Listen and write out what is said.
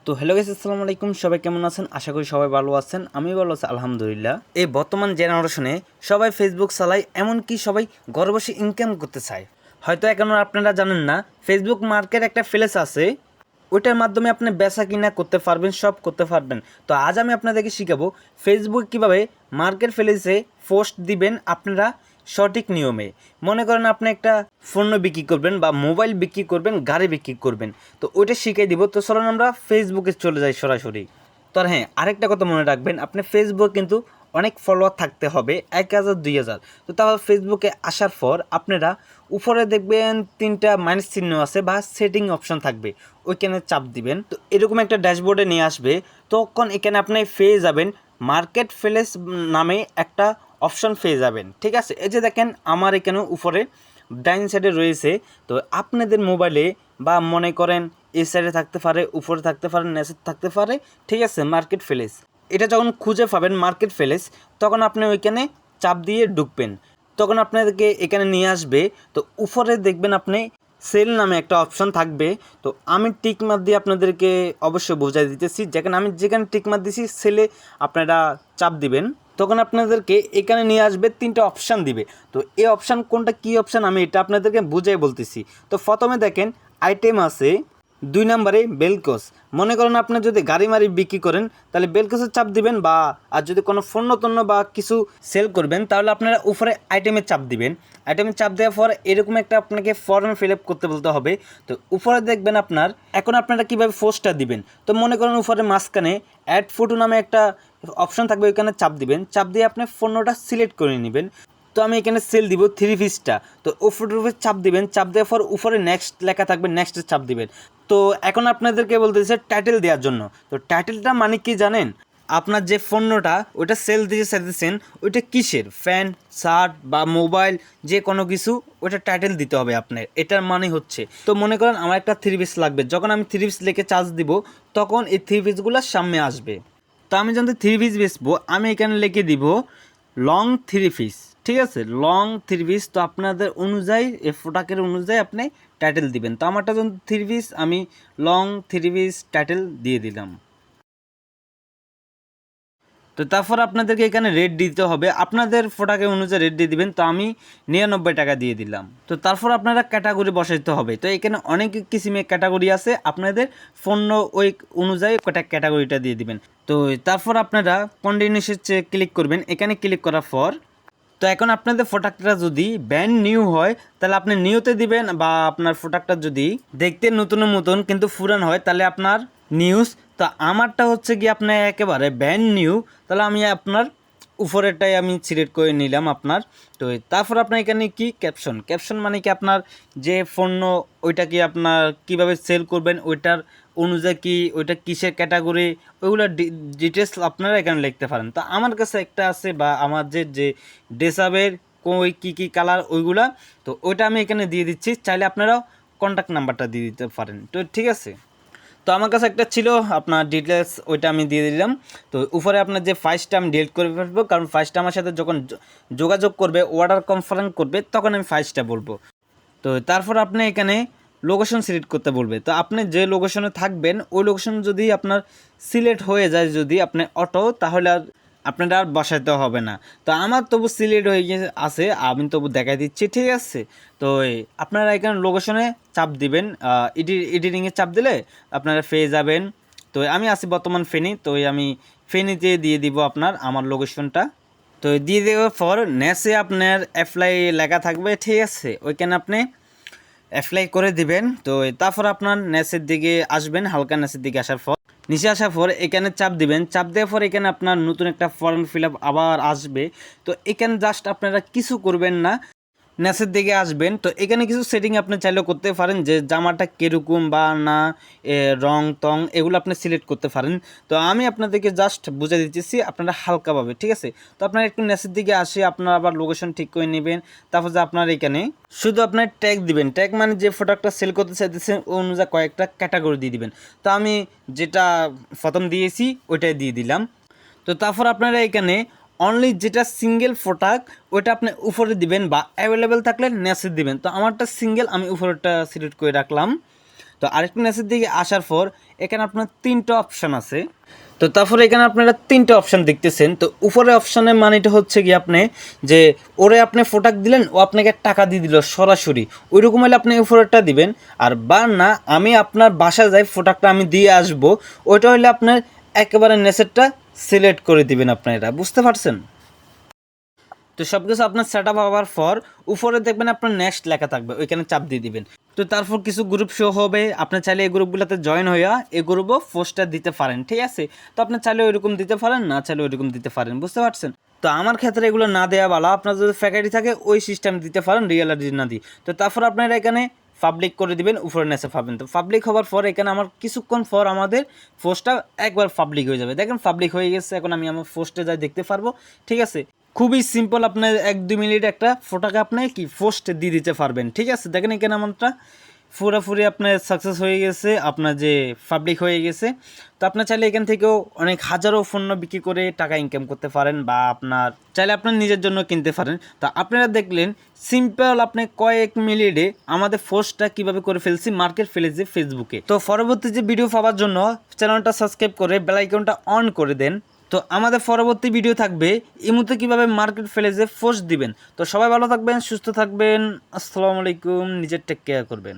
তো hello guys, আসসালামু আলাইকুম। সবাই কেমন আছেন? আশা করি সবাই ভালো আছেন। আমি ভালো আছি আলহামদুলিল্লাহ। এই বর্তমান জেনারেশনে সবাই ফেসবুক চালায়, এমনকি সবাই ঘরে বসে ইনকাম করতে চায়। হয়তো এখনও আপনারা জানেন না, ফেসবুক মার্কেট একটা প্লেস আছে, ওইটার মাধ্যমে আপনি বেচা কিনা করতে পারবেন, সব করতে পারবেন। তো আজ আমি আপনাদেরকে শিখাবো ফেসবুক কীভাবে মার্কেট প্লেসে পোস্ট দিবেন আপনারা সঠিক নিয়মে। মনে করেন আপনি একটা পণ্য বিক্রি করবেন বা মোবাইল বিক্রি করবেন, গাড়ি বিক্রি করবেন, তো ওইটা শিখিয়ে দিব। তো চলুন আমরা ফেসবুকে চলে যাই সরাসরি। তো হ্যাঁ, আরেকটা কথা মনে রাখবেন, আপনি ফেসবুক কিন্তু অনেক ফলোয়ার থাকতে হবে, 1000 2000। তো তাহলে ফেসবুকে আসার পর আপনারা উপরে দেখবেন 3টা মাইনাস চিহ্ন আছে বা সেটিং অপশন থাকবে, ওইখানে চাপ দিবেন। তো এরকম একটা ড্যাশবোর্ডে নিয়ে আসবে। তখন এখানে আপনি পেয়ে যাবেন মার্কেট প্লেস নামে একটা অপশন পেয়ে যাবেন। ঠিক আছে, এই যে দেখেন আমার এখানে উপরে ডাইন সাইডে রয়েছে। তো আপনাদের মোবাইলে বা মনে করেন এই সাইডে থাকতে পারে, উপরে থাকতে পারে, নিচে থাকতে পারে। ঠিক আছে, মার্কেট প্লেস এটা যখন খুঁজে পাবেন মার্কেট প্লেস, তখন আপনি ওইখানে চাপ দিয়ে ঢুকবেন। তখন আপনাদেরকে এখানে নিয়ে আসবে। তো উপরে দেখবেন আপনি সেল নামে একটা অপশন থাকবে। তো আমি টিক মার্ক দিয়ে আপনাদেরকে অবশ্যই বোঝাই দিতেছি, যেখানে টিক মার্ক দিছি সেলে আপনারা চাপ দিবেন। তখন আপনাদেরকে এখানে নিয়ে আসবে, 3টা অপশান দিবে। তো এই অপশান কোনটা কী অপশান আমি এটা আপনাদেরকে বুঝাই বলতেছি। তো প্রথমে দেখেন আইটেম আছে, 2 নম্বরে বেলকস। মনে করেন আপনি যদি গাড়ি মারি বিক্রি করেন তাহলে বেলকসের চাপ দিবেন, বা আর যদি কোনো পণ্য টন্য বা কিছু সেল করবেন তাহলে আপনারা উপরে আইটেমের চাপ দিবেন। আইটেমের চাপ দেওয়ার পর এরকম একটা আপনাকে ফর্ম ফিল আপ করতে বলতে হবে। তো উপরে দেখবেন আপনার এখন আপনারা কীভাবে পোস্টটা দিবেন। তো মনে করেন উপরে মাঝখানে অ্যাড ফটো নামে একটা অপশন থাকবে, ওইখানে চাপ দিবেন। চাপ দিয়ে আপনি পণ্যটা সিলেক্ট করে নেবেন। তো আমি এখানে সেল দিব 3 পিসটা। তো উপরের উপরে চাপ দিবেন, চাপ দেওয়ার পর উপরে নেক্সট লেখা থাকবে, নেক্সটে চাপ দিবেন। তো এখন আপনাদেরকে বলতেছে টাইটেল দেওয়ার জন্য। তো টাইটেলটা মানে কি জানেন? আপনার যে পণ্যটা ওইটা সেল দিতে চাইতেছেন, ওইটা কিসের, ফ্যান, শার্ট বা মোবাইল, যে কোনো কিছু, ওইটা টাইটেল দিতে হবে আপনার। এটার মানে হচ্ছে, তো মনে করেন আমার একটা 3 পিস লাগবে, যখন আমি 3 পিস লিখে চার্জ দিব তখন এই 3 পিসগুলো সামনে আসবে। তো আমি যখন 3 পিস বেচবো আমি এখানে লিখে দিব লং 3 পিস। ঠিক আছে, লং 3 পিস। তো আপনাদের অনুযায়ী এই প্রোডাক্টের অনুযায়ী আপনি টাইটেল দিবেন। তো আমারটা যখন 3 পিস, আমি লং 3 পিস টাইটেল দিয়ে দিলাম। তো তারপর আপনাদেরকে এখানে রেট দিতে হবে, আপনাদের প্রোডাক্টের অনুযায়ী রেট দিয়ে দিবেন। তো আমি 99 টাকা দিয়ে দিলাম। তো তারপর আপনারা ক্যাটাগরি বসাইতে হবে। তো এখানে অনেক কিসিমের ক্যাটাগরি আছে, আপনাদের পণ্য ওই অনুযায়ী কটা ক্যাটাগরিটা দিয়ে দিবেন। তো তারপর আপনারা কন্টিনিউসে ক্লিক করবেন। এখানে ক্লিক করার পর তো এখন আপনাদের প্রোডাক্টটা যদি ব্র্যান্ড নিউ হয় তাহলে আপনি নিউতে দিবেন, বা আপনার প্রোডাক্টটা যদি দেখতে নতুন নতুন কিন্তু পুরান হয় তাহলে আপনার নিউজ। তো আমারটা হচ্ছে কি আপনার একেবারে ব্র্যান্ড নিউ, তাহলে আমি আপনার উপরেরটাই আমি সিলেক্ট করে নিলাম আপনার। তো তারপর আপনার এখানে কি ক্যাপশন, ক্যাপশন মানে কি আপনার যে পণ্য ওইটা কি আপনার কিভাবে সেল করবেন, ওইটার অনুযায়ী কি ওইটা কিসের ক্যাটাগরি, ওইগুলো ডিটেলস আপনারা এখানে লিখতে পারেন। তো আমার কাছে একটা আছে, বা আমার যে ড্রেসআপের কই কী কী কালার ওইগুলা, তো ওইটা আমি এখানে দিয়ে দিচ্ছি। চাইলে আপনারাও কন্ট্যাক্ট নাম্বারটা দিয়ে দিতে পারেন। তো ঠিক আছে, তো আমার কাছে একটা ছিল আপনার ডিটেলস, ওইটা আমি দিয়ে দিলাম। তো উপরে আপনার যে ফাইলটা আমি ডিলিট করে ফেলবো, কারণ ফাইলটা আমার সাথে যখন যোগাযোগ করবে, অর্ডার কনফার্ম করবে, তখন আমি ফাইলটা বলবো। তো তারপর আপনি এখানে লোকেশন সিলেক্ট করতে বলবে। তো আপনি যে লোকেশনে থাকবেন ওই লোকেশন যদি আপনার সিলেক্ট হয়ে যায়, যদি আপনি অটো, তাহলে আর আপনার আর বসাইতে হবে না। তো আমার তবু সিলেক্ট হয়ে গিয়ে আছে, আমি তবু দেখাই দিচ্ছি। ঠিক আছে, তো আপনারা এখানে লোকেশনে চাপ দিবেন, এডিটিংয়ে চাপ দিলে আপনারা পেয়ে যাবেন। তো আমি আছি বর্তমান ফেনী, তো আমি ফেনীতে দিয়ে দিব আপনার আমার লোকেশনটা। তো দিয়ে দেওয়ার পর নেসে আপনার অ্যাপ্লাই লেখা থাকবে। ঠিক আছে, ওইখানে আপনি অ্যাপ্লাই করে দিবেন। তো তারপর আপনার নেসের দিকে আসবেন, হালকা নেসের দিকে আসার পর নিচে আসার পর এখানে চাপ দিবেন। চাপ দেওয়ার পর এখানে আপনার নতুন একটা ফর্ম ফিল আপ আবার আসবে। তো এখানে জাস্ট আপনারা কিছু করবেন না, নেসের দিকে আসবেন। তো এখানে কিছু সেটিং আপনি চাইলেও করতে পারেন, যে জামাটা কীরকম বা না রং টং এগুলো আপনি সিলেক্ট করতে পারেন। তো আমি আপনাদেরকে জাস্ট বুঝে দিতেছি, আপনারা হালকাভাবে। ঠিক আছে, তো আপনারা একটু নেসের দিকে আসে আপনারা আবার লোকেশন ঠিক করে নেবেন। তারপর যে আপনার এখানে শুধু আপনার ট্যাগ দিবেন। ট্যাগ মানে যে প্রোডাক্টটা সেল করতে চাইতেছেন ওই অনুযায়ী কয়েকটা ক্যাটাগরি দিয়ে দিবেন। তো আমি যেটা প্রথম দিয়েছি ওইটাই দিয়ে দিলাম। তো তারপর আপনারা এখানে অনলি যেটা সিঙ্গেল প্রোডাক্ট ওইটা আপনি উপরে দিবেন, বা অ্যাভেলেবেল থাকলে নেসে দিবেন। তো আমারটা সিঙ্গেল, আমি উপরেরটা সিলেক্ট করে রাখলাম। তো আরেকটু নিচের দিকে আসার পর এখানে আপনার 3টা অপশান আছে। তো তারপরে এখানে আপনারা 3টা অপশান দেখতেছেন। তো উপরে অপশানের মানেটা হচ্ছে কি আপনি যে ওরে আপনি প্রোডাক্ট দিলেন, ও আপনাকে টাকা দিয়ে দিল সরাসরি, ওইরকম হলে আপনি উপরেরটা দিবেন। আর বা না আমি আপনার বাসায় যাই প্রোডাক্টটা আমি দিয়ে আসবো, ওইটা হলে আপনার একেবারে নেসেরটা সিলেক্ট করে দিবেন আপনারা, বুঝতে পারছেন? তো সব কিছু আপনার সেট আপ হওয়ার পর উপরে দেখবেন আপনার নেক্সট লেখা থাকবে, ওইখানে চাপ দিয়ে দিবেন। তো তারপর কিছু গ্রুপ শো হবে, আপনি চাইলে এই গ্রুপগুলোতে জয়েন হইয়া এই গ্রুপও পোস্টার দিতে পারেন, ঠিক আছে? তো আপনি চাইলে ওইরকম দিতে পারেন, না চাইলে ওইরকম দিতে পারেন, বুঝতে পারছেন? তো আমার ক্ষেত্রে এগুলো না দেওয়া ভালো, আপনার যদি ফ্যাকাল্টি থাকে ওই সিস্টেম দিতে পারেন, রিয়েল আইডি না দিই। তো তারপর আপনারা এখানে পাবলিক করে দিবেন, উপরে নেসে পাবেন। তো পাবলিক হওয়ার পর এখানে আমার কিছুক্ষণ পর আমাদের পোস্টটা একবার পাবলিক হয়ে যাবে। দেখেন পাবলিক হয়ে গেছে, এখন আমি আমার পোস্টে যাই দেখতে পারবো, ঠিক আছে? খুবই সিম্পল, আপনার 1-2 মিনিট একটা ফটোকে আপনি কি পোস্ট দিয়ে দিতে পারবেন, ঠিক আছে? দেখেন এখানে আমারটা পুরোপুরি আপনার সাকসেস হয়ে গেছে, আপনার যে পাবলিক হয়ে গেছে। তো আপনার চাইলে এখান থেকেও অনেক হাজারো পণ্য বিক্রি করে টাকা ইনকাম করতে পারেন, বা আপনার চাইলে আপনার নিজের জন্য কিনতে পারেন। তো আপনারা দেখলেন সিম্পল আপনি কয়েক মিনিটে আমাদের পোস্টটা কীভাবে করে ফেলছি মার্কেট প্লেসে ফেসবুকে। তো পরবর্তী যে ভিডিও পাওয়ার জন্য চ্যানেলটা সাবস্ক্রাইব করে বেল আইকনটা অন করে দেন। তো আমাদের পরবর্তী ভিডিও থাকবে ইমুতে কীভাবে মার্কেট প্লেসে পোস্ট দিবেন। তো সবাই ভালো থাকবেন, সুস্থ থাকবেন, আসসালামু আলাইকুম, নিজের টেক কেয়ার করবেন।